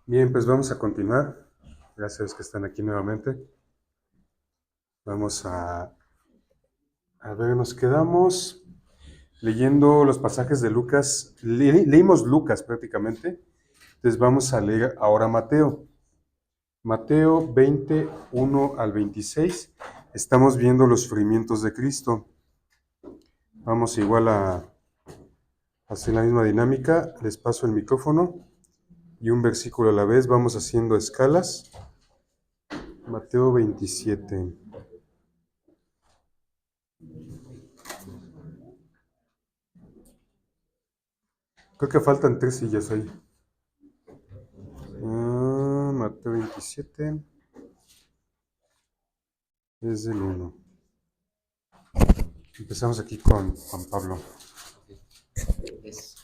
Bien, pues vamos a continuar. Gracias que están aquí nuevamente. Vamos a ver, nos quedamos leyendo los pasajes de Lucas. Leímos Lucas prácticamente. Entonces vamos a leer ahora Mateo. Mateo 21 al 26. Estamos viendo los sufrimientos de Cristo. Vamos igual a hacer la misma dinámica. Les paso el micrófono y un versículo a la vez. Vamos haciendo escalas. Mateo 27. Creo que faltan tres sillas ahí. Mateo 27 es el uno. Empezamos aquí con Juan Pablo. Es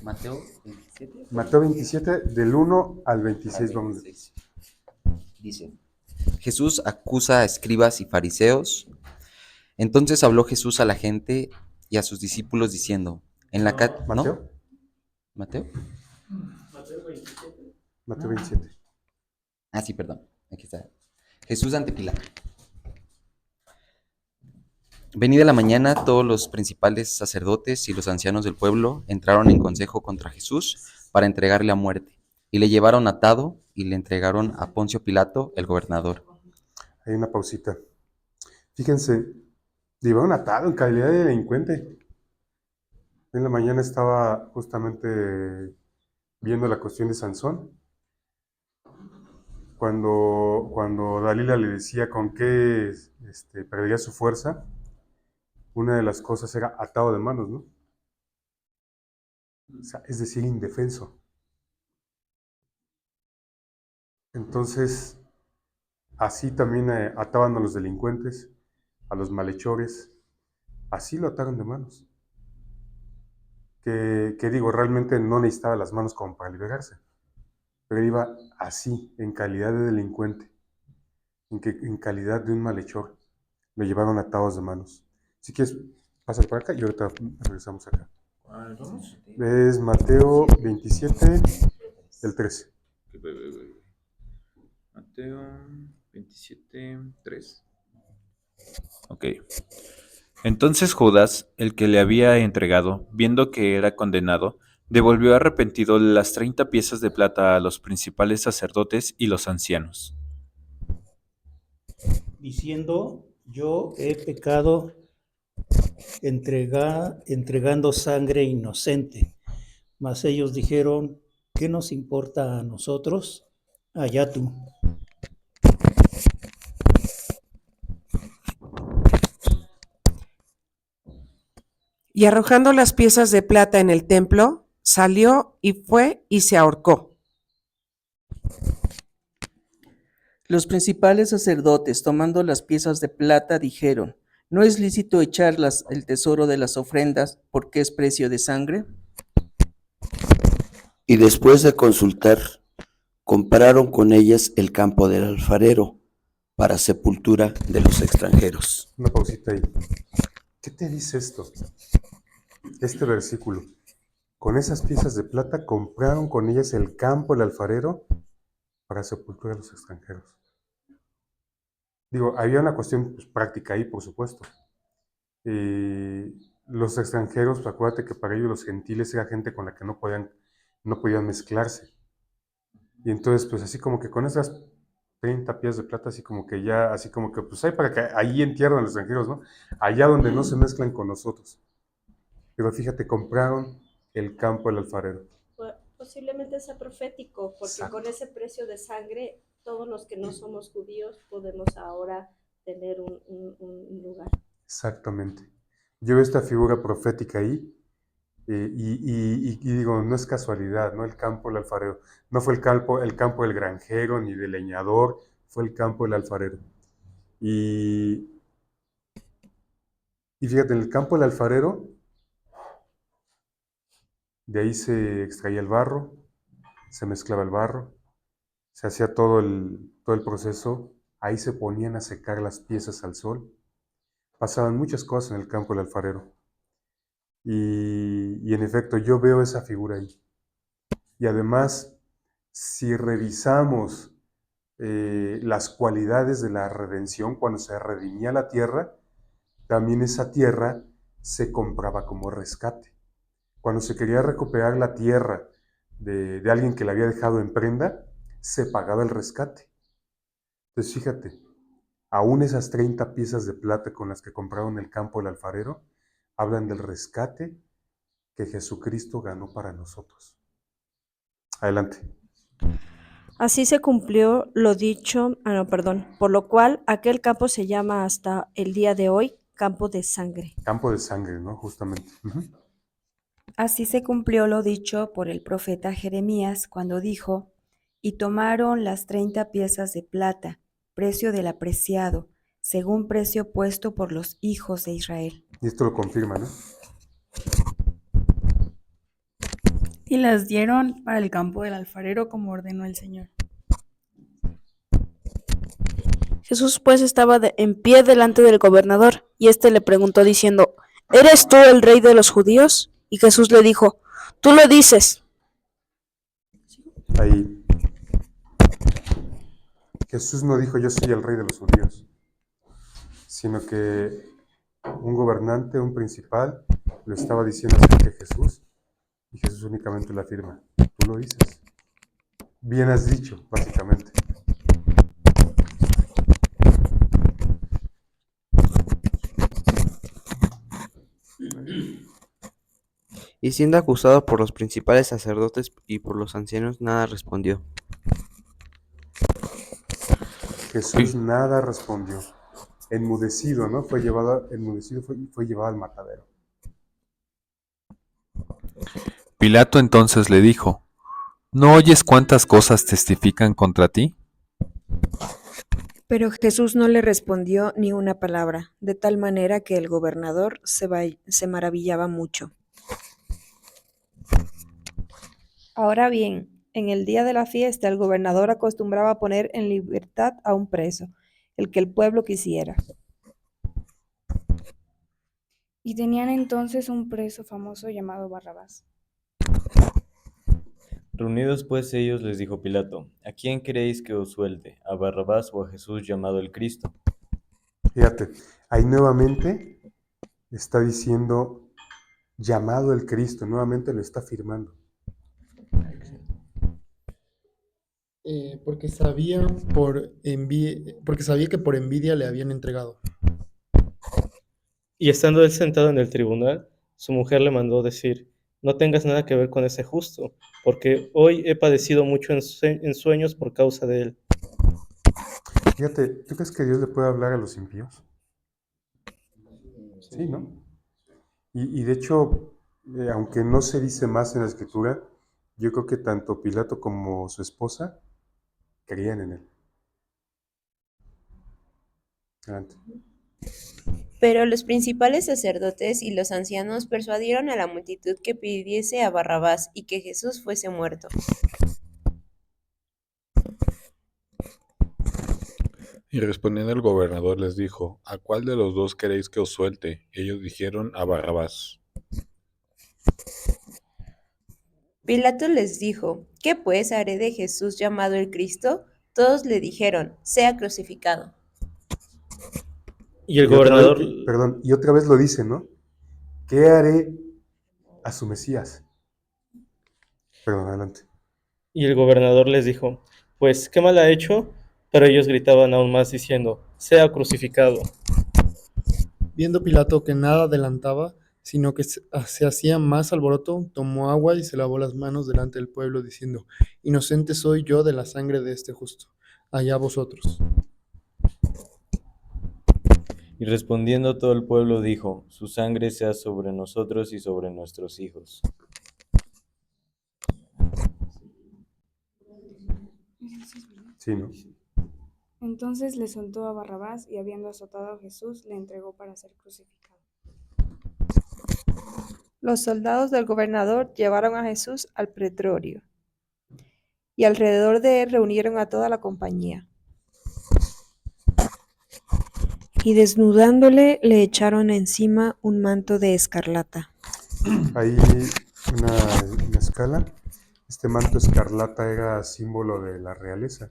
Mateo 27. Mateo 27, del 1 al 26 vamos a leer. Dice, Jesús acusa a escribas y fariseos. Entonces habló Jesús a la gente y a sus discípulos diciendo, ¿no? Mateo, ¿Mateo? Mateo 27. Ah, sí, perdón. Aquí está. Jesús ante Pilato. Venida la mañana, todos los principales sacerdotes y los ancianos del pueblo entraron en consejo contra Jesús para entregarle a muerte. Y le llevaron atado y le entregaron a Poncio Pilato, el gobernador. Hay una pausita. Fíjense, llevaron atado en calidad de delincuente. En la mañana estaba justamente viendo la cuestión de Sansón, cuando Dalila le decía con qué perdía su fuerza. Una de las cosas era atado de manos, ¿no? O sea, es decir, indefenso. Entonces, así también ataban a los delincuentes, a los malhechores, así lo ataron de manos. Que digo, realmente no necesitaba las manos como para liberarse, pero iba así, en calidad de delincuente, en calidad de un malhechor, lo llevaron atados de manos. Si quieres, pasa por acá y ahorita regresamos acá. Vamos. Es Mateo 27, el 13. Mateo 27, 3. Ok. Entonces Judas, el que le había entregado, viendo que era condenado, devolvió arrepentido las 30 piezas de plata a los principales sacerdotes y los ancianos, diciendo, yo he pecado entregando sangre inocente. Mas ellos dijeron, ¿qué nos importa a nosotros? Allá tú. Y arrojando las piezas de plata en el templo, salió y fue y se ahorcó. Los principales sacerdotes, tomando las piezas de plata, dijeron, ¿no es lícito echar el tesoro de las ofrendas porque es precio de sangre? Y después de consultar, compraron con ellas el campo del alfarero para sepultura de los extranjeros. Una pausita ahí. ¿Qué te dice esto? Este versículo. Con esas piezas de plata compraron con ellas el campo del alfarero para sepultura de los extranjeros. Digo, había una cuestión pues, práctica ahí, por supuesto. Los extranjeros, pues, acuérdate que para ellos los gentiles era gente con la que no podían mezclarse. Y entonces, pues así como que con esas 30 piezas de plata, así como que ya, así como que, pues hay para que ahí entierran a los extranjeros, ¿no? Allá donde no se mezclan con nosotros. Pero fíjate, compraron el campo del alfarero. Posiblemente sea profético, porque Exacto. con ese precio de sangre, todos los que no somos judíos podemos ahora tener un lugar. Exactamente. Yo veo esta figura profética ahí, y digo, no es casualidad, ¿no? El campo del alfarero. No fue el campo del granjero ni del leñador, fue el campo del alfarero. Y, y fíjate, en el campo del alfarero, de ahí se extraía el barro, se mezclaba el barro, se hacía todo el proceso, ahí se ponían a secar las piezas al sol. Pasaban muchas cosas en el campo del alfarero. Y en efecto, yo veo esa figura ahí. Y además, Si revisamos las cualidades de la redención, cuando se redimía la tierra, también esa tierra se compraba como rescate. Cuando se quería recuperar la tierra de alguien que la había dejado en prenda, se pagaba el rescate. Entonces fíjate, aún esas 30 piezas de plata con las que compraron el campo del alfarero, hablan del rescate que Jesucristo ganó para nosotros. Adelante. Así se cumplió lo dicho, por lo cual aquel campo se llama hasta el día de hoy campo de sangre. Campo de sangre, ¿no? Justamente. Ujú. Así se cumplió lo dicho por el profeta Jeremías cuando dijo, y tomaron las 30 piezas de plata, precio del apreciado, según precio puesto por los hijos de Israel. Y esto lo confirma, ¿no? Y las dieron para el campo del alfarero como ordenó el Señor. Jesús pues estaba en pie delante del gobernador, y éste le preguntó diciendo, ¿eres tú el rey de los judíos? Y Jesús le dijo, tú lo dices. Ahí. Jesús no dijo yo soy el rey de los judíos, sino que un gobernante, un principal, lo estaba diciendo acerca de Jesús, y Jesús únicamente lo afirma. Tú lo dices. Bien has dicho, básicamente. Y siendo acusado por los principales sacerdotes y por los ancianos, nada respondió. Jesús nada respondió. Enmudecido, ¿no? Fue llevado al matadero. Pilato entonces le dijo, ¿no oyes cuántas cosas testifican contra ti? Pero Jesús no le respondió ni una palabra, de tal manera que el gobernador se maravillaba mucho. Ahora bien, en el día de la fiesta el gobernador acostumbraba poner en libertad a un preso, el que el pueblo quisiera. Y tenían entonces un preso famoso llamado Barrabás. Reunidos pues ellos, les dijo Pilato, ¿a quién queréis que os suelte? ¿A Barrabás o a Jesús llamado el Cristo? Fíjate, ahí nuevamente está diciendo llamado el Cristo, nuevamente lo está afirmando. Porque sabía que por envidia le habían entregado. Y estando él sentado en el tribunal, su mujer le mandó decir, no tengas nada que ver con ese justo, porque hoy he padecido mucho en sueños por causa de él. Fíjate, ¿tú crees que Dios le puede hablar a los impíos? Sí, ¿no? Y de hecho, aunque no se dice más en la Escritura, yo creo que tanto Pilato como su esposa creían en él. Adelante. Pero los principales sacerdotes y los ancianos persuadieron a la multitud que pidiese a Barrabás y que Jesús fuese muerto. Y respondiendo el gobernador les dijo, ¿a cuál de los dos queréis que os suelte? Ellos dijeron, a Barrabás. Pilato les dijo, ¿qué pues haré de Jesús llamado el Cristo? Todos le dijeron, sea crucificado. Y el gobernador... Y otra vez lo dice, ¿no? ¿Qué haré a su Mesías? Perdón, adelante. Y el gobernador les dijo, pues, ¿qué mal ha hecho? Pero ellos gritaban aún más diciendo, sea crucificado. Viendo Pilato que nada adelantaba, sino que se hacía más alboroto, tomó agua y se lavó las manos delante del pueblo, diciendo, inocente soy yo de la sangre de este justo, allá vosotros. Y respondiendo todo el pueblo dijo, su sangre sea sobre nosotros y sobre nuestros hijos. Sí, ¿no? Entonces le soltó a Barrabás y habiendo azotado a Jesús, le entregó para ser crucificado. Los soldados del gobernador llevaron a Jesús al pretorio, y alrededor de él reunieron a toda la compañía. Y desnudándole le echaron encima un manto de escarlata. Hay una escala. Este manto escarlata era símbolo de la realeza.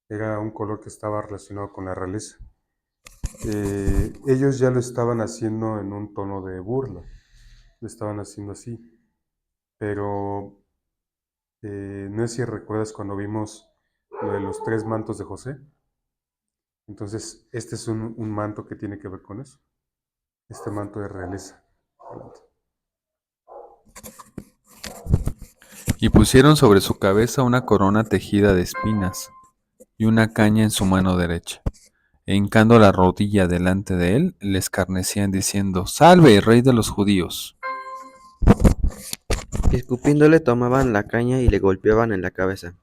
Era un color que estaba relacionado con la realeza. Ellos ya lo estaban haciendo en un tono de burla. Lo estaban haciendo así. Pero no sé si recuerdas cuando vimos lo de los 3 mantos de José. Entonces, este es un manto que tiene que ver con eso. Este manto de realeza. Adelante. Y pusieron sobre su cabeza una corona tejida de espinas y una caña en su mano derecha. E hincando la rodilla delante de él, le escarnecían diciendo: ¡Salve, rey de los judíos! Y escupiéndole tomaban la caña y le golpeaban en la cabeza.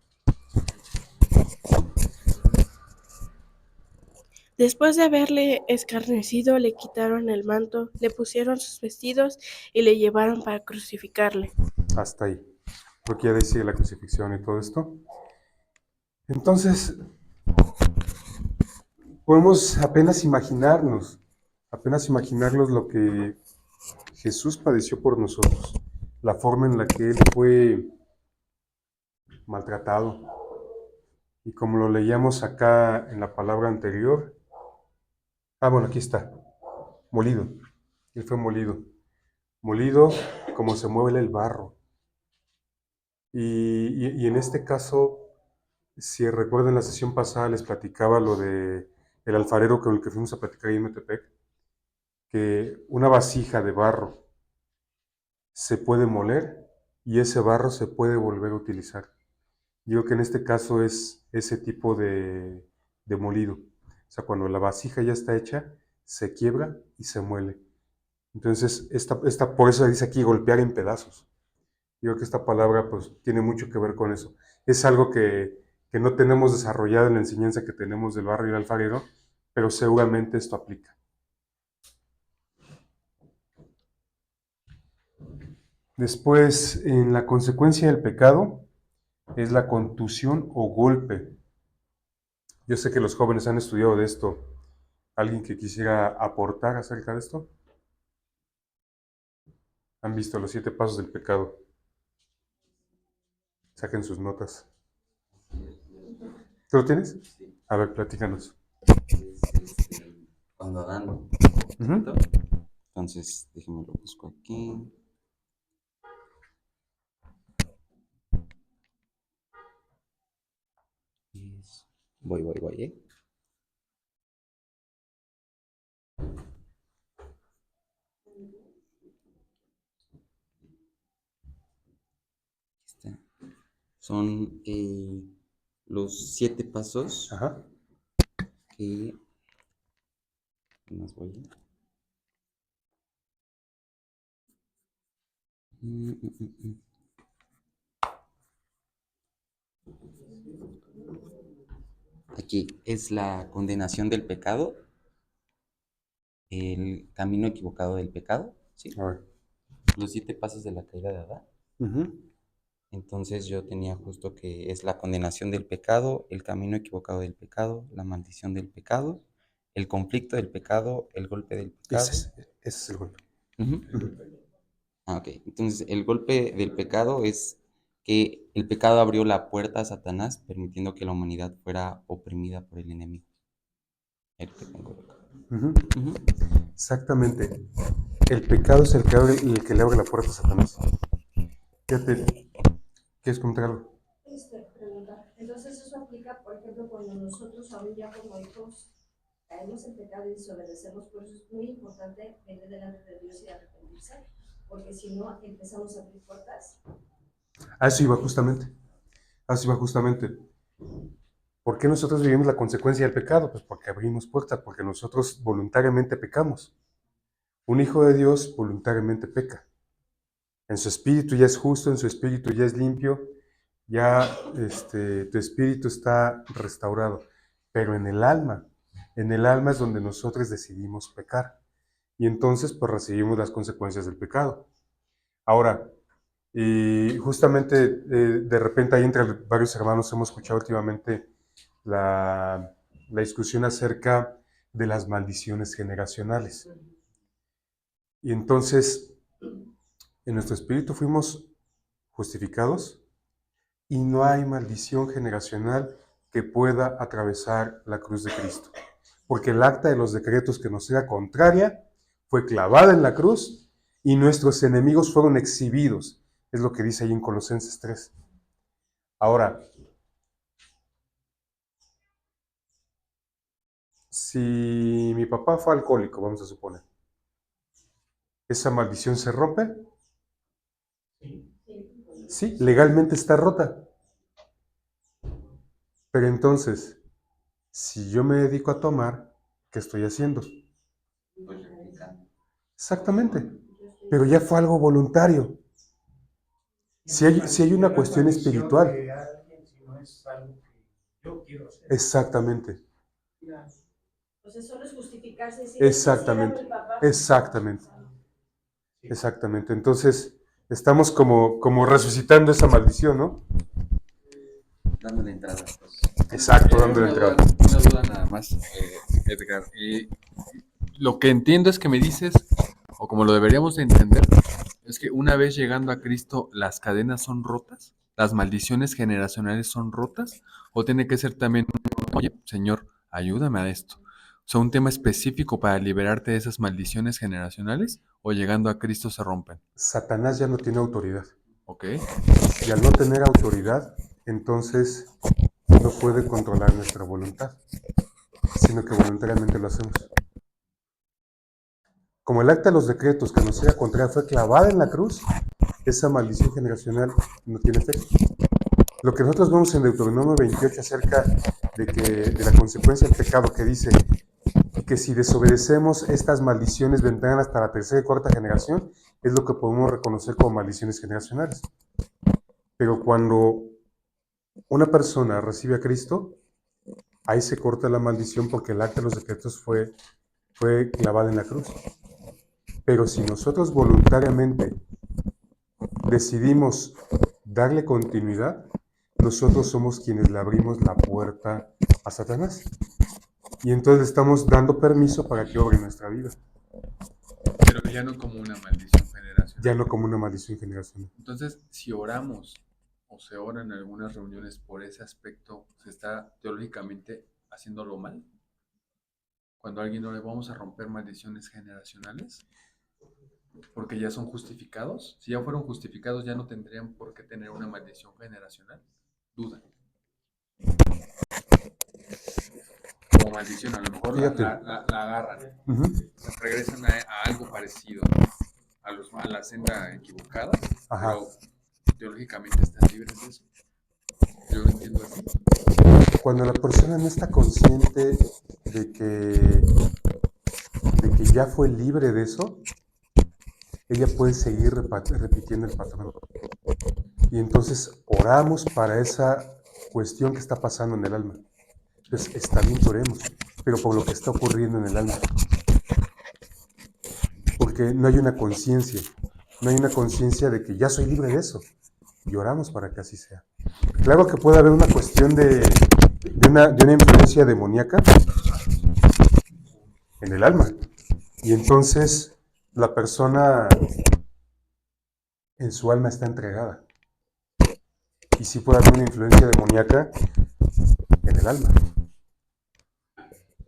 Después de haberle escarnecido, le quitaron el manto, le pusieron sus vestidos y le llevaron para crucificarle. Hasta ahí. Porque ya decía la crucifixión y todo esto. Entonces, podemos apenas imaginarnos lo que Jesús padeció por nosotros, la forma en la que Él fue maltratado. Y como lo leíamos acá en la palabra anterior, bueno, aquí está, molido. Él fue molido como se mueve el barro. Y en este caso, si recuerdan la sesión pasada, les platicaba lo de el alfarero con el que fuimos a platicar ahí en Metepec, que una vasija de barro se puede moler y ese barro se puede volver a utilizar. Digo que en este caso es ese tipo de molido. O sea, cuando la vasija ya está hecha, se quiebra y se muele. Entonces, por eso dice aquí golpear en pedazos. Yo creo que esta palabra pues tiene mucho que ver con eso. Es algo que no tenemos desarrollado en la enseñanza que tenemos del barro y el alfarero, pero seguramente esto aplica. Después, en la consecuencia del pecado, es la contusión o golpe. Yo sé que los jóvenes han estudiado de esto. ¿Alguien que quisiera aportar acerca de esto? ¿Han visto los 7 pasos del pecado? Saquen sus notas. ¿Tú lo tienes? A ver, platícanos. Cuando Adán. Entonces, déjenme lo busco aquí. Voy, Está. Son los 7 pasos. Ajá. ¿Qué más voy? Aquí es la condenación del pecado, el camino equivocado del pecado, ¿sí? Los 7 pasos de la caída de Adán. Entonces yo tenía justo que es la condenación del pecado, el camino equivocado del pecado, la maldición del pecado, el conflicto del pecado, el golpe del pecado. Ese es el golpe. Ok. Entonces el golpe del pecado es que el pecado abrió la puerta a Satanás, permitiendo que la humanidad fuera oprimida por el enemigo. El que tengo acá. Exactamente. El pecado es el que le abre la puerta a Satanás. Fíjate, ¿quieres comentar algo? Pregunta. Entonces eso aplica, por ejemplo, cuando nosotros aún ya como hijos caemos en pecado y desobedecemos. Por eso es muy importante venir delante de Dios y arrepentirse, porque si no empezamos a abrir puertas. A eso iba justamente. ¿Por qué nosotros vivimos la consecuencia del pecado? Pues porque abrimos puertas, porque nosotros voluntariamente pecamos. Un hijo de Dios voluntariamente peca. En su espíritu ya es justo, en su espíritu ya es limpio, ya tu espíritu está restaurado. Pero en el alma es donde nosotros decidimos pecar. Y entonces pues recibimos las consecuencias del pecado. Ahora, justamente de repente ahí entre varios hermanos hemos escuchado últimamente la discusión acerca de las maldiciones generacionales. Y entonces, en nuestro espíritu fuimos justificados y no hay maldición generacional que pueda atravesar la cruz de Cristo. Porque el acta de los decretos que nos era contraria fue clavada en la cruz y nuestros enemigos fueron exhibidos. Es lo que dice ahí en Colosenses 3. Ahora, si mi papá fue alcohólico, vamos a suponer, ¿esa maldición se rompe? Sí, legalmente está rota. Pero entonces, si yo me dedico a tomar, ¿qué estoy haciendo? Exactamente. Pero ya fue algo voluntario. Si hay una cuestión espiritual. Exactamente. O sea, solo es justificarse y decir, Exactamente. "Sí, era mi papá". Exactamente. Exactamente. Entonces, estamos como resucitando esa maldición, ¿no? Dándole entrada. Pues. Exacto, dándole entrada. Una duda nada más, Edgar. Lo que entiendo es que me dices, o como lo deberíamos de entender, es que una vez llegando a Cristo, ¿las cadenas son rotas? ¿Las maldiciones generacionales son rotas? ¿O tiene que ser también, oye, Señor, ayúdame a esto? O sea, un tema específico para liberarte de esas maldiciones generacionales, ¿o llegando a Cristo se rompen? Satanás ya no tiene autoridad. Ok. Y al no tener autoridad, entonces no puede controlar nuestra voluntad, sino que voluntariamente lo hacemos. Como el acta de los decretos que nos era contraria fue clavada en la cruz, esa maldición generacional no tiene efecto. Lo que nosotros vemos en Deuteronomio 28 acerca de la consecuencia del pecado, que dice que si desobedecemos, estas maldiciones vendrán hasta la tercera y cuarta generación, es lo que podemos reconocer como maldiciones generacionales. Pero cuando una persona recibe a Cristo, ahí se corta la maldición porque el acta de los decretos fue clavada en la cruz. Pero si nosotros voluntariamente decidimos darle continuidad, nosotros somos quienes le abrimos la puerta a Satanás. Y entonces le estamos dando permiso para que obre nuestra vida. Pero ya no como una maldición generacional. Ya no como una maldición generacional. Entonces, si oramos o se ora en algunas reuniones por ese aspecto, ¿se está teológicamente haciéndolo mal? Cuando a alguien no le vamos a romper maldiciones generacionales, porque ya son justificados. Si ya fueron justificados, ya no tendrían por qué tener una maldición generacional. Duda. Como maldición, a lo mejor la agarran. Regresan a algo parecido, a la senda equivocada. Ajá. Pero teológicamente están libres de eso. Yo lo entiendo así. Cuando la persona no está consciente de que ya fue libre de eso, ella puede seguir repitiendo el patrón. Y entonces oramos para esa cuestión que está pasando en el alma. Entonces está bien que oremos, pero por lo que está ocurriendo en el alma. Porque no hay una conciencia. No hay una conciencia de que ya soy libre de eso. Y oramos para que así sea. Claro que puede haber una cuestión de una influencia demoníaca en el alma. Y entonces la persona en su alma está entregada. Y sí puede haber una influencia demoníaca en el alma.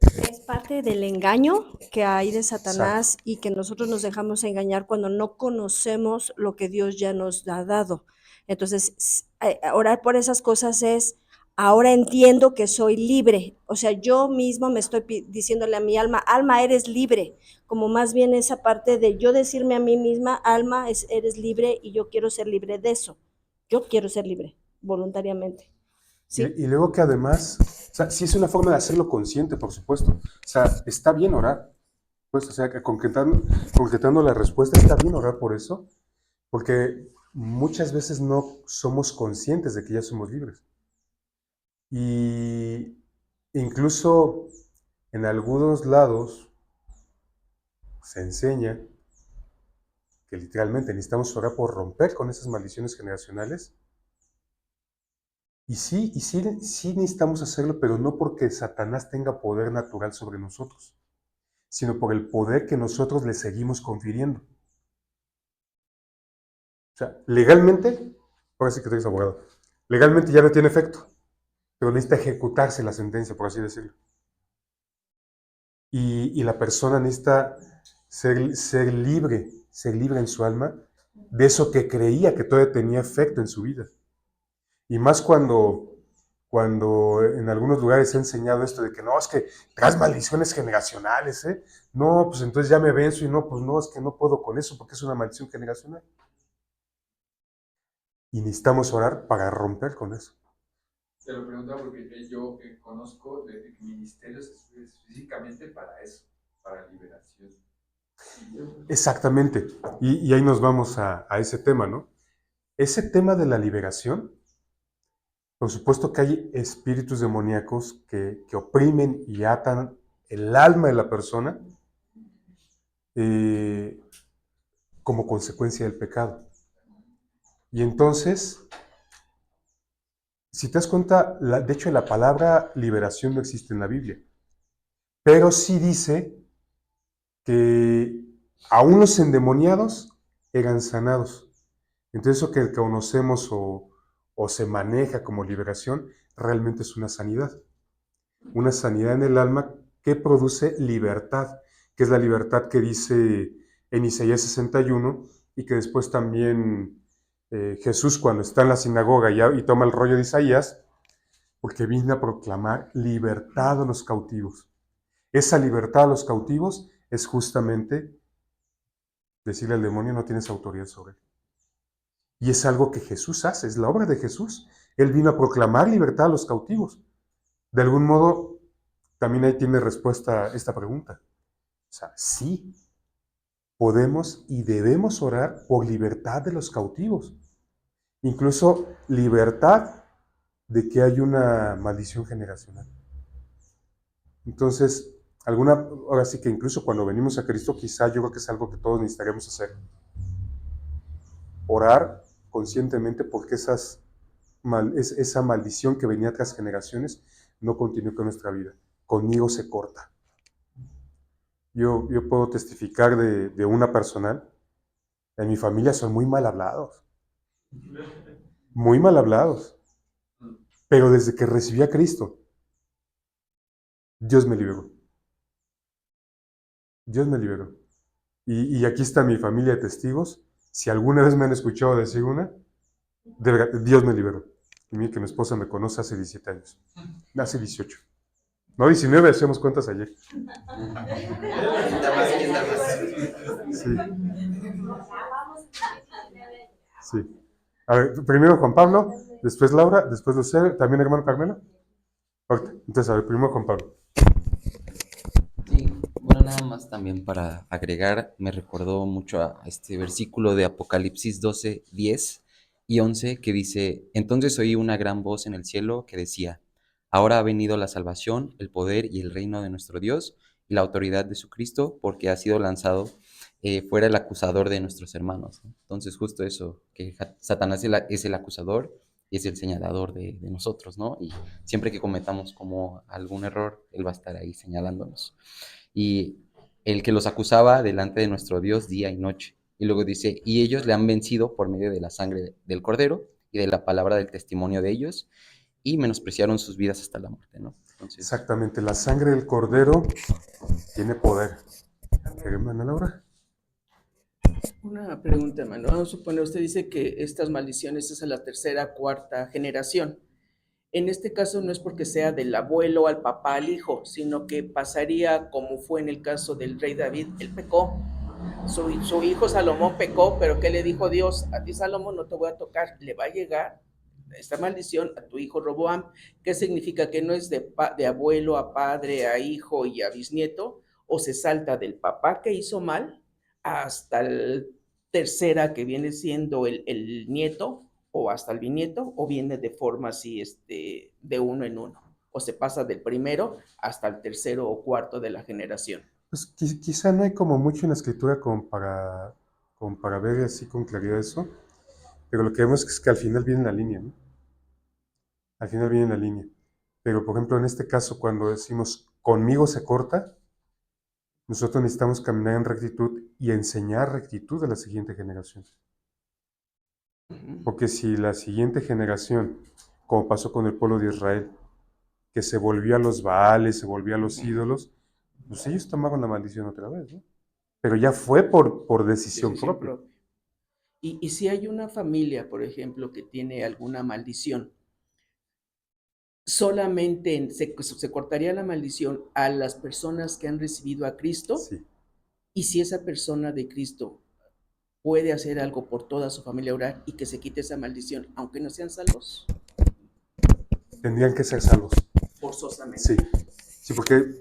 Es parte del engaño que hay de Satanás y que nosotros nos dejamos engañar cuando no conocemos lo que Dios ya nos ha dado. Entonces, orar por esas cosas es, ahora entiendo que soy libre. O sea, yo mismo me estoy diciéndole a mi alma, alma, eres libre. Como más bien esa parte de yo decirme a mí misma, alma, eres libre y yo quiero ser libre de eso. Yo quiero ser libre, voluntariamente. ¿Sí? Y luego que además, o sea, sí es una forma de hacerlo consciente, por supuesto. O sea, está bien orar. Pues, o sea, que concretando la respuesta, está bien orar por eso, porque muchas veces no somos conscientes de que ya somos libres. Y incluso en algunos lados se enseña que literalmente necesitamos orar por romper con esas maldiciones generacionales. Y sí necesitamos hacerlo, pero no porque Satanás tenga poder natural sobre nosotros, sino por el poder que nosotros le seguimos confiriendo. O sea, legalmente ahora sí que tú eres abogado, legalmente ya no tiene efecto, pero necesita ejecutarse la sentencia, por así decirlo. Y la persona necesita ser libre en su alma de eso que creía que todavía tenía efecto en su vida. Y más cuando en algunos lugares se ha enseñado esto de que no, es que traes maldiciones generacionales, ¿eh? No, pues entonces ya me venzo y no, pues no, es que no puedo con eso porque es una maldición generacional. Y necesitamos orar para romper con eso. Te lo preguntaba porque yo conozco de ministerios específicamente para eso, para liberación. Exactamente. Y ahí nos vamos a ese tema, ¿no? Ese tema de la liberación, por supuesto que hay espíritus demoníacos que oprimen y atan el alma de la persona como consecuencia del pecado. Y entonces, si te das cuenta, de hecho la palabra liberación no existe en la Biblia, pero sí dice que aún los endemoniados eran sanados. Entonces eso que conocemos o se maneja como liberación, realmente es una sanidad en el alma que produce libertad, que es la libertad que dice en Isaías 61 y que después también Jesús cuando está en la sinagoga y toma el rollo de Isaías, porque viene a proclamar libertad a los cautivos. Esa libertad a los cautivos es justamente decirle al demonio no tienes autoridad sobre él. Y es algo que Jesús hace, es la obra de Jesús. Él vino a proclamar libertad a los cautivos. De algún modo, también ahí tiene respuesta esta pregunta. O sea, sí, podemos y debemos orar por libertad de los cautivos. Incluso libertad de que hay una maldición generacional. Entonces, ahora sí que incluso cuando venimos a Cristo, quizá yo creo que es algo que todos necesitaríamos hacer. Orar conscientemente porque esa maldición que venía tras generaciones no continúe con nuestra vida. Conmigo se corta. Yo puedo testificar de una personal. En mi familia son muy mal hablados. Muy mal hablados. Pero desde que recibí a Cristo, Dios me liberó. Dios me liberó. Y aquí está mi familia de testigos. Si alguna vez me han escuchado decir una, de verdad, Dios me liberó. Y mira que mi esposa me conoce hace 17 años. Hace 18. No, 19, hacemos cuentas ayer. Sí. Sí. A ver, primero Juan Pablo, después Laura, después Lucero, también hermano Carmelo. Ahorita. Entonces, a ver, primero Juan Pablo. Sí, bueno, nada más también para agregar, me recordó mucho a este versículo de Apocalipsis 12, 10 y 11 que dice, entonces oí una gran voz en el cielo que decía, ahora ha venido la salvación, el poder y el reino de nuestro Dios y la autoridad de su Cristo, porque ha sido lanzado fuera el acusador de nuestros hermanos. Entonces justo eso, que Satanás es el acusador y es el señalador de nosotros, ¿no? Y siempre que cometamos como algún error, Él va a estar ahí señalándonos. Y el que los acusaba delante de nuestro Dios día y noche. Y luego dice, y ellos le han vencido por medio de la sangre del Cordero y de la palabra del testimonio de ellos, y menospreciaron sus vidas hasta la muerte, ¿no? Entonces, exactamente, la sangre del Cordero tiene poder. Hermana Laura. Una pregunta, hermano. Vamos a suponer, usted dice que estas maldiciones es a la tercera, cuarta generación. En este caso no es porque sea del abuelo al papá al hijo, sino que pasaría como fue en el caso del rey David. Él pecó. Su hijo Salomón pecó, pero ¿qué le dijo Dios? A ti, Salomón, no te voy a tocar. Le va a llegar esta maldición a tu hijo Roboam. ¿Qué significa? Que no es de abuelo a padre, a hijo y a bisnieto, o se salta del papá que hizo mal hasta el tercera que viene siendo el nieto, o hasta el bisnieto, o viene de forma así, de uno en uno, o se pasa del primero hasta el tercero o cuarto de la generación. Pues quizá no hay como mucho en la escritura como para ver así con claridad eso, pero lo que vemos es que al final viene la línea, ¿no? Al final viene la línea. Pero, por ejemplo, en este caso, cuando decimos conmigo se corta, nosotros necesitamos caminar en rectitud y enseñar rectitud a la siguiente generación. Porque si la siguiente generación, como pasó con el pueblo de Israel, que se volvió a los Baales, se volvió a los ídolos, pues ellos tomaron la maldición otra vez, ¿no? Pero ya fue por decisión Decisión propia. propia. Y si hay una familia, por ejemplo, que tiene alguna maldición, solamente se cortaría la maldición a las personas que han recibido a Cristo, Sí. y si esa persona de Cristo puede hacer algo por toda su familia, orar y que se quite esa maldición, aunque no sean salvos, Tendrían que ser salvos. forzosamente. Sí, sí,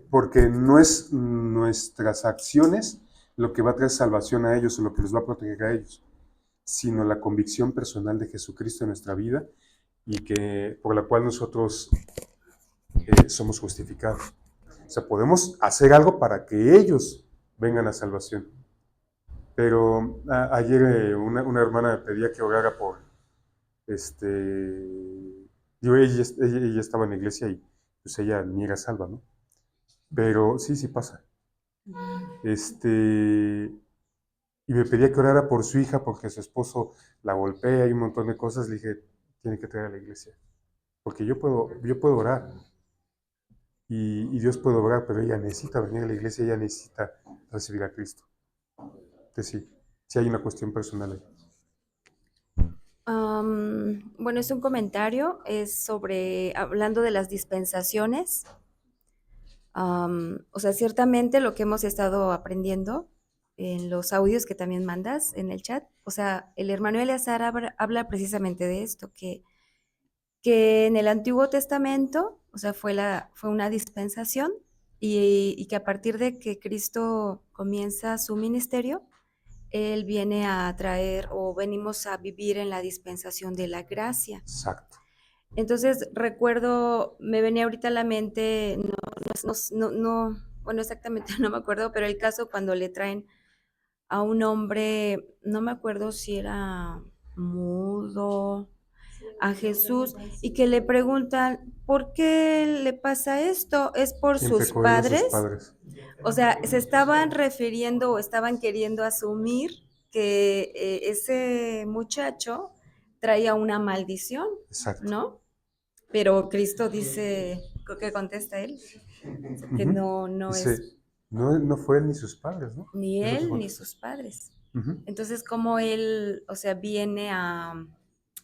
porque no es nuestras acciones lo que va a traer salvación a ellos o lo que les va a proteger a ellos, sino la convicción personal de Jesucristo en nuestra vida y que por la cual nosotros somos justificados. O sea, podemos hacer algo para que ellos vengan a salvación. Pero ayer una hermana me pedía que orara por, ella estaba en la iglesia y pues ella ni era salva, ¿no? Pero sí pasa. Y me pedía que orara por su hija porque su esposo la golpea y un montón de cosas. Le dije, tiene que traer a la iglesia. Porque yo puedo orar. Y Dios puede obrar, pero ella necesita venir a la iglesia, ella necesita recibir a Cristo. Entonces sí hay una cuestión personal ahí. Bueno, es un comentario, es sobre, hablando de las dispensaciones. O sea, ciertamente lo que hemos estado aprendiendo en los audios que también mandas en el chat, o sea, el hermano Eleazar habla precisamente de esto, que en el Antiguo Testamento, o sea, fue una dispensación y que a partir de que Cristo comienza su ministerio, Él viene a traer o venimos a vivir en la dispensación de la gracia. Exacto. Entonces recuerdo, me venía ahorita a la mente, bueno, exactamente no me acuerdo, pero el caso cuando le traen a un hombre, no me acuerdo si era mudo, a Jesús, y que le preguntan, ¿por qué le pasa esto? ¿Es por ¿Quién sus pecó, él o sus padres? padres? O sea, se estaban refiriendo o estaban queriendo asumir que ese muchacho traía una maldición, Exacto. ¿no? Pero Cristo dice, ¿qué contesta él? Que no es Dice, no fue él ni sus padres, ¿no? ni Es lo que él ni contesta. sus padres. Ujú. Entonces, como él, o sea, viene a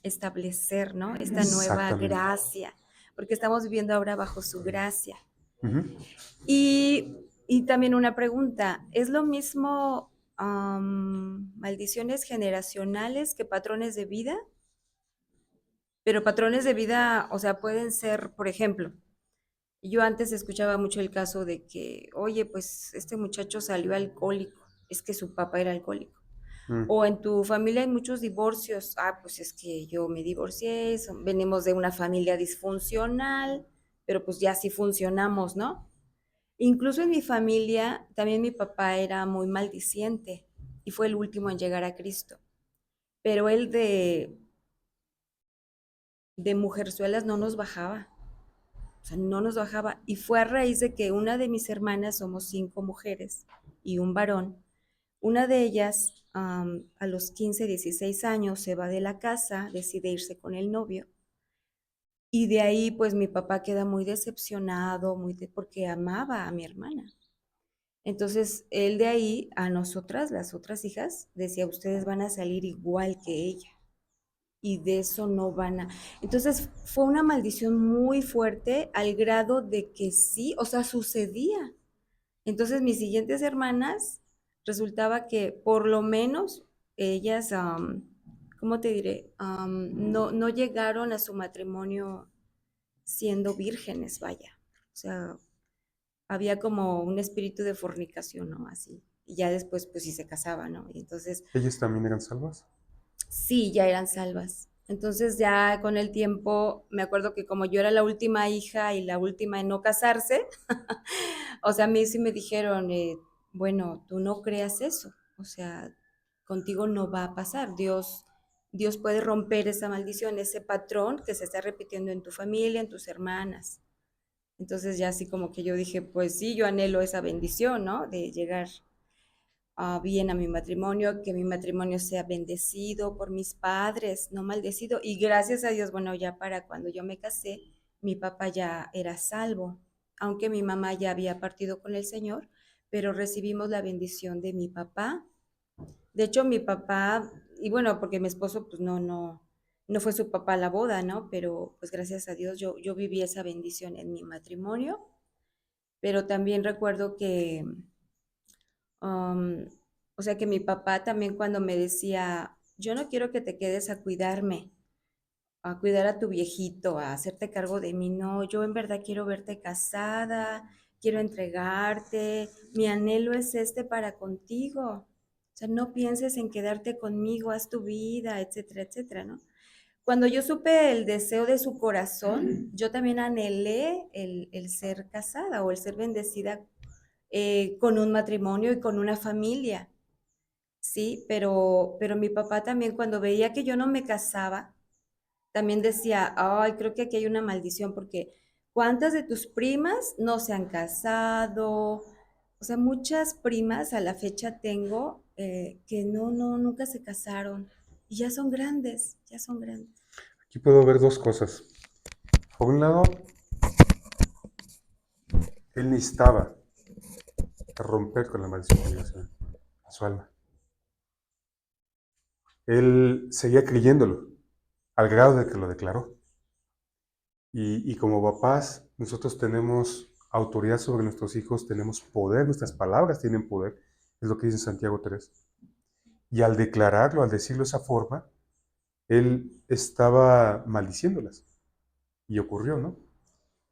establecer, ¿no? Esta nueva Exactamente. gracia, porque estamos viviendo ahora bajo su gracia. Ujú. Y también una pregunta, ¿es lo mismo maldiciones generacionales que patrones de vida? Pero patrones de vida, o sea, pueden ser, por ejemplo, yo antes escuchaba mucho el caso de que, oye, pues este muchacho salió alcohólico, es que su papá era alcohólico. O en tu familia hay muchos divorcios, pues es que yo me divorcié, venimos de una familia disfuncional, pero pues ya sí funcionamos, ¿no? Incluso en mi familia, también mi papá era muy maldiciente y fue el último en llegar a Cristo. Pero él de mujerzuelas no nos bajaba, o sea, no nos bajaba. Y fue a raíz de que una de mis hermanas, somos 5 mujeres y un varón, una de ellas a los 15, 16 años se va de la casa, decide irse con el novio. Y de ahí pues mi papá queda muy decepcionado, porque amaba a mi hermana. Entonces, él de ahí a nosotras, las otras hijas, decía, ustedes van a salir igual que ella y de eso no van a... Entonces, fue una maldición muy fuerte al grado de que sí, o sea, sucedía. Entonces, mis siguientes hermanas, resultaba que por lo menos ellas, ¿cómo te diré? No llegaron a su matrimonio siendo vírgenes, vaya. O sea, había como un espíritu de fornicación, ¿no? Así. Y ya después, pues sí se casaban, ¿no? Y entonces, ¿Ellos también eran salvas? sí, ya eran salvas. Entonces ya con el tiempo, me acuerdo que como yo era la última hija y la última en no casarse, o sea, a mí sí me dijeron, bueno, tú no creas eso, o sea, contigo no va a pasar. Dios puede romper esa maldición, ese patrón que se está repitiendo en tu familia, en tus hermanas. Entonces ya así como que yo dije, pues sí, yo anhelo esa bendición, ¿no? De llegar. bien a mi matrimonio, que mi matrimonio sea bendecido por mis padres, no maldecido. Y gracias a Dios, bueno, ya para cuando yo me casé, mi papá ya era salvo, aunque mi mamá ya había partido con el Señor, pero recibimos la bendición de mi papá. De hecho, mi papá, y bueno, porque mi esposo, pues no fue su papá a la boda, ¿no? Pero pues gracias a Dios yo viví esa bendición en mi matrimonio, pero también recuerdo que, um, o sea, que mi papá también cuando me decía, yo no quiero que te quedes a cuidarme, a cuidar a tu viejito, a hacerte cargo de mí, no, yo en verdad quiero verte casada, quiero entregarte, mi anhelo es este para contigo. O sea, no pienses en quedarte conmigo, haz tu vida, etcétera, etcétera, ¿no? Cuando yo supe el deseo de su corazón, yo también anhelé el ser casada o el ser bendecida con un matrimonio y con una familia, ¿sí? Pero mi papá también cuando veía que yo no me casaba, también decía, ay, creo que aquí hay una maldición porque ¿cuántas de tus primas no se han casado? O sea, muchas primas a la fecha tengo que nunca se casaron y ya son grandes, ya son grandes. Aquí puedo ver dos cosas. Por un lado, él necesitaba romper con la maldición que le hacía a su alma. Él seguía creyéndolo, al grado de que lo declaró. Y como papás, nosotros tenemos autoridad sobre nuestros hijos, tenemos poder, nuestras palabras tienen poder, es lo que dice Santiago 3. Y al declararlo, al decirlo de esa forma, él estaba maldiciéndolas. Y ocurrió, ¿no?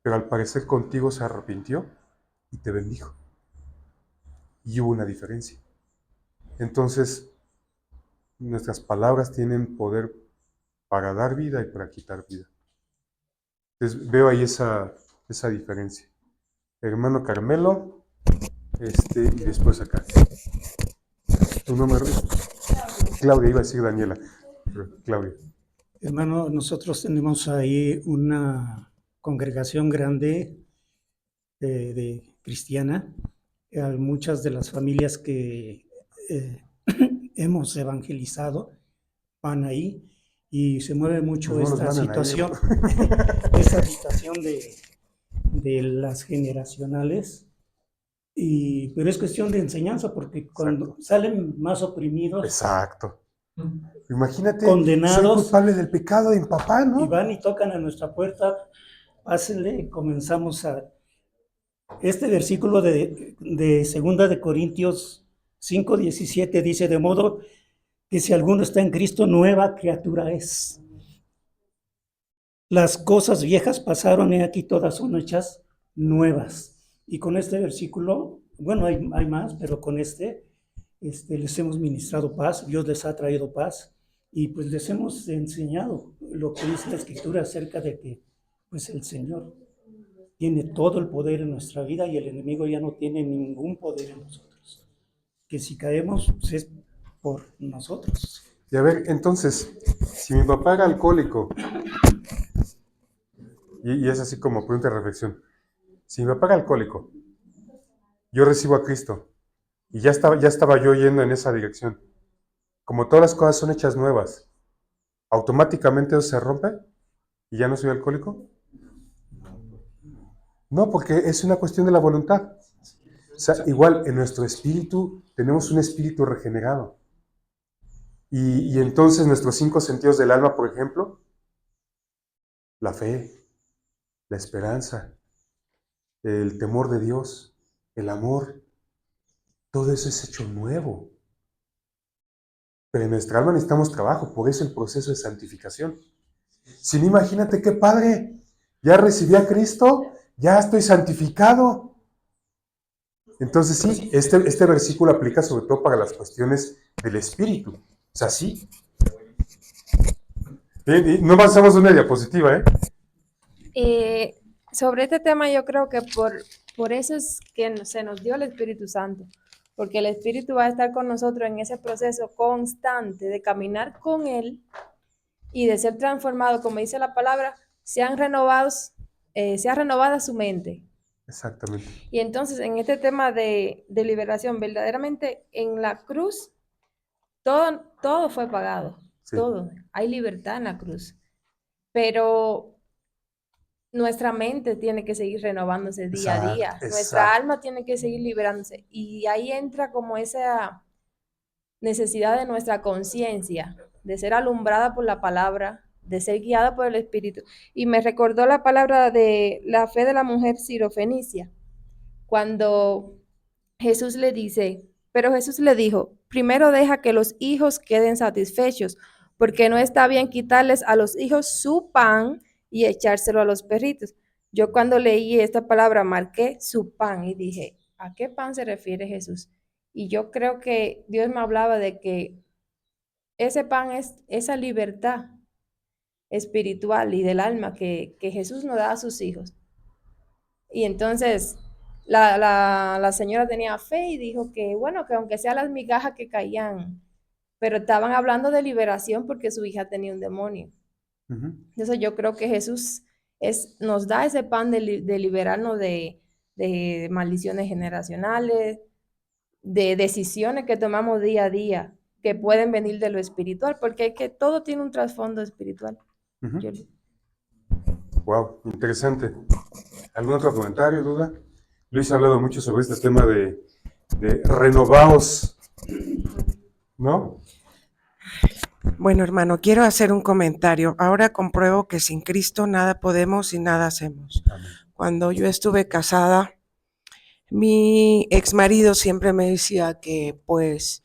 Pero al parecer contigo se arrepintió y te bendijo. Y hubo una diferencia. Entonces, nuestras palabras tienen poder para dar vida y para quitar vida. Entonces, veo ahí esa diferencia. Hermano Carmelo, y después acá. Tu nombre, Claudia, iba a decir Daniela. Claudia. Hermano, nosotros tenemos ahí una congregación grande de cristiana. Muchas de las familias que hemos evangelizado van ahí y se mueve mucho Pues no esta nos mandan situación, ahí. esta situación de las generacionales. Pero es cuestión de enseñanza porque cuando salen más oprimidos, Exacto. Imagínate, condenados, soy culpable del pecado de mi papá, ¿no? y van y tocan a nuestra puerta, pásenle, y comenzamos a... Este versículo de 2 de Corintios 5:17 dice, de modo que si alguno está en Cristo, nueva criatura es. Las cosas viejas pasaron y aquí todas son hechas nuevas. Y con este versículo, bueno, hay más, pero con les hemos ministrado paz, Dios les ha traído paz y pues les hemos enseñado lo que dice la Escritura acerca de que pues el Señor tiene todo el poder en nuestra vida y el enemigo ya no tiene ningún poder en nosotros. Que si caemos, pues es por nosotros. Y a ver, entonces, si mi papá era alcohólico, y es así como pregunta de reflexión, si mi papá era alcohólico, yo recibo a Cristo, y ya estaba yo yendo en esa dirección. Como todas las cosas son hechas nuevas, ¿automáticamente eso se rompe? ¿Y ya no soy alcohólico? No, porque es una cuestión de la voluntad. O sea, igual en nuestro espíritu tenemos un espíritu regenerado. Y entonces nuestros 5 sentidos del alma, por ejemplo, la fe, la esperanza, el temor de Dios, el amor, todo eso es hecho nuevo. Pero en nuestra alma necesitamos trabajo, por eso el proceso de santificación. Si no, imagínate qué padre, ya recibí a Cristo, ya estoy santificado. Entonces sí, este versículo aplica sobre todo para las cuestiones del espíritu. O sea, sí. Y no pasamos una diapositiva, Sobre este tema yo creo que por eso es que se nos dio el Espíritu Santo, porque el Espíritu va a estar con nosotros en ese proceso constante de caminar con Él y de ser transformado, como dice la palabra, sea renovada su mente. Exactamente. Y entonces en este tema de liberación, verdaderamente en la cruz, todo fue pagado, Sí. todo. Hay libertad en la cruz. Pero nuestra mente tiene que seguir renovándose día a día. Exacto, Nuestra exacto. alma tiene que seguir liberándose. Y ahí entra como esa necesidad de nuestra conciencia, de ser alumbrada por la palabra, de ser guiada por el Espíritu. Y me recordó la palabra de la fe de la mujer sirofenicia, cuando Jesús le dice, pero Jesús le dijo, primero deja que los hijos queden satisfechos, porque no está bien quitarles a los hijos su pan y echárselo a los perritos. Yo cuando leí esta palabra marqué su pan y dije, ¿a qué pan se refiere Jesús? Y yo creo que Dios me hablaba de que ese pan es esa libertad espiritual y del alma que Jesús nos da a sus hijos. Y entonces la señora tenía fe y dijo que, bueno, que aunque sean las migajas que caían, pero estaban hablando de liberación porque su hija tenía un demonio. Entonces yo creo que Jesús nos da ese pan de liberarnos de maldiciones generacionales, de decisiones que tomamos día a día, que pueden venir de lo espiritual, porque es que todo tiene un trasfondo espiritual. Wow, interesante. ¿Algún otro comentario, duda? Luis ha hablado mucho sobre este tema de renovaos, ¿no? Bueno, hermano, quiero hacer un comentario. Ahora compruebo que sin Cristo nada podemos y nada hacemos. Cuando yo estuve casada, mi exmarido siempre me decía que pues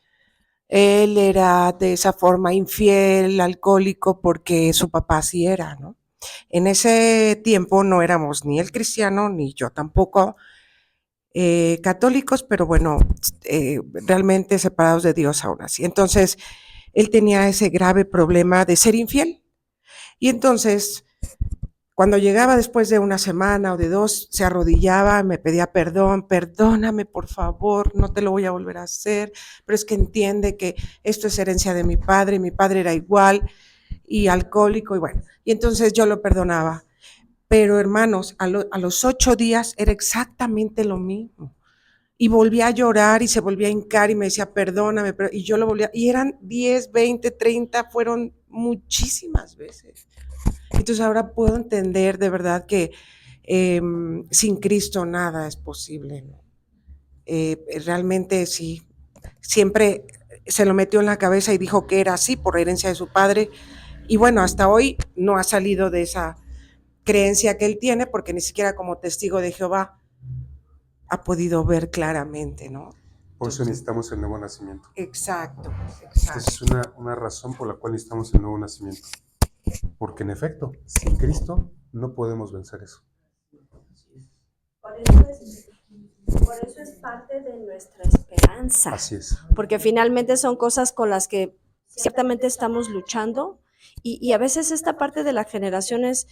él era de esa forma infiel, alcohólico, porque su papá sí era, ¿no? En ese tiempo no éramos ni él cristiano, ni yo tampoco católicos, pero bueno, realmente separados de Dios aún así. Entonces, él tenía ese grave problema de ser infiel. Y entonces, cuando llegaba después de una semana o de 2, se arrodillaba, me pedía perdón, perdóname por favor, no te lo voy a volver a hacer, pero es que entiende que esto es herencia de mi padre era igual y alcohólico y bueno, y entonces yo lo perdonaba. Pero hermanos, a los 8 días era exactamente lo mismo. Y volvía a llorar y se volvía a hincar y me decía, perdóname, y yo lo volvía, y eran 10, 20, 30, fueron muchísimas veces. Entonces ahora puedo entender de verdad que sin Cristo nada es posible, ¿no? Realmente sí, siempre se lo metió en la cabeza y dijo que era así por herencia de su padre, y bueno, hasta hoy no ha salido de esa creencia que él tiene, porque ni siquiera como testigo de Jehová ha podido ver claramente, ¿no? Por eso necesitamos el nuevo nacimiento. Exacto. Esa es una razón por la cual necesitamos el nuevo nacimiento. Porque en efecto, sin Cristo no podemos vencer eso. Por eso es parte de nuestra esperanza. Así es. Porque finalmente son cosas con las que ciertamente estamos luchando y a veces esta parte de las generaciones,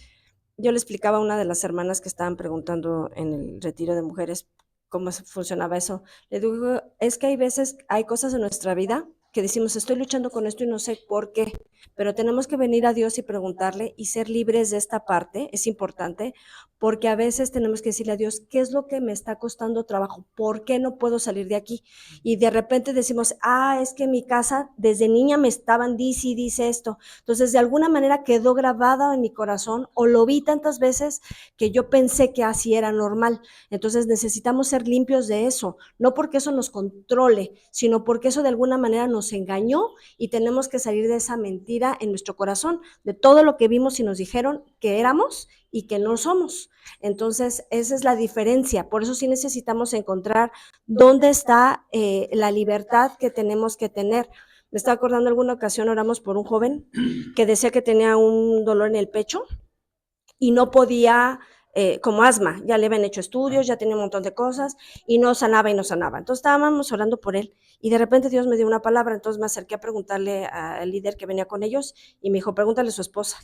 yo le explicaba a una de las hermanas que estaban preguntando en el retiro de mujeres cómo funcionaba eso. Le digo, es que hay veces, hay cosas en nuestra vida que decimos, estoy luchando con esto y no sé por qué, pero tenemos que venir a Dios y preguntarle y ser libres de esta parte, es importante, porque a veces tenemos que decirle a Dios, ¿qué es lo que me está costando trabajo? ¿Por qué no puedo salir de aquí? Y de repente decimos, es que en mi casa desde niña me estaban dice esto, entonces de alguna manera quedó grabada en mi corazón o lo vi tantas veces que yo pensé que así era normal, entonces necesitamos ser limpios de eso, no porque eso nos controle, sino porque eso de alguna manera nos engañó y tenemos que salir de esa mentira en nuestro corazón, de todo lo que vimos y nos dijeron que éramos y que no somos. Entonces, esa es la diferencia. Por eso sí necesitamos encontrar dónde está la libertad que tenemos que tener. Me estaba acordando alguna ocasión, oramos por un joven que decía que tenía un dolor en el pecho y no podía, como asma, ya le habían hecho estudios, ya tenía un montón de cosas y no sanaba. Entonces estábamos orando por él y de repente Dios me dio una palabra, entonces me acerqué a preguntarle al líder que venía con ellos y me dijo, pregúntale a su esposa.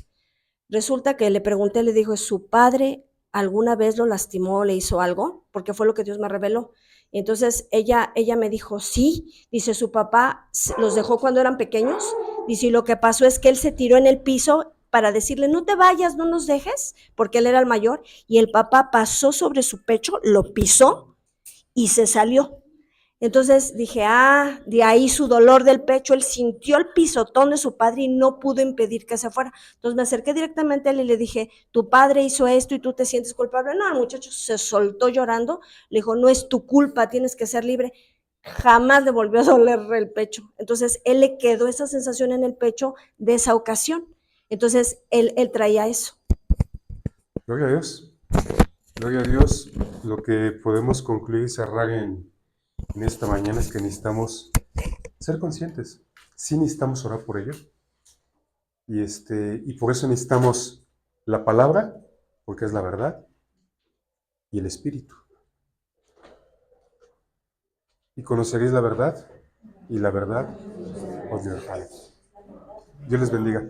Resulta que le pregunté, le dijo, ¿su padre alguna vez lo lastimó, le hizo algo? Porque fue lo que Dios me reveló. Y entonces ella me dijo, sí, dice, su papá los dejó cuando eran pequeños, dice, y lo que pasó es que él se tiró en el piso para decirle, no te vayas, no nos dejes, porque él era el mayor, y el papá pasó sobre su pecho, lo pisó y se salió. Entonces dije, de ahí su dolor del pecho, él sintió el pisotón de su padre y no pudo impedir que se fuera. Entonces me acerqué directamente a él y le dije, tu padre hizo esto y tú te sientes culpable. No, el muchacho se soltó llorando, le dijo, no es tu culpa, tienes que ser libre. Jamás le volvió a doler el pecho. Entonces él le quedó esa sensación en el pecho de esa ocasión. Entonces él traía eso. Gloria a Dios. Gloria a Dios. Lo que podemos concluir y cerrar en esta mañana es que necesitamos ser conscientes. Sí necesitamos orar por ello. Y por eso necesitamos la palabra, porque es la verdad, y el Espíritu. Y conoceréis la verdad, y la verdad os libertará. Dios les bendiga.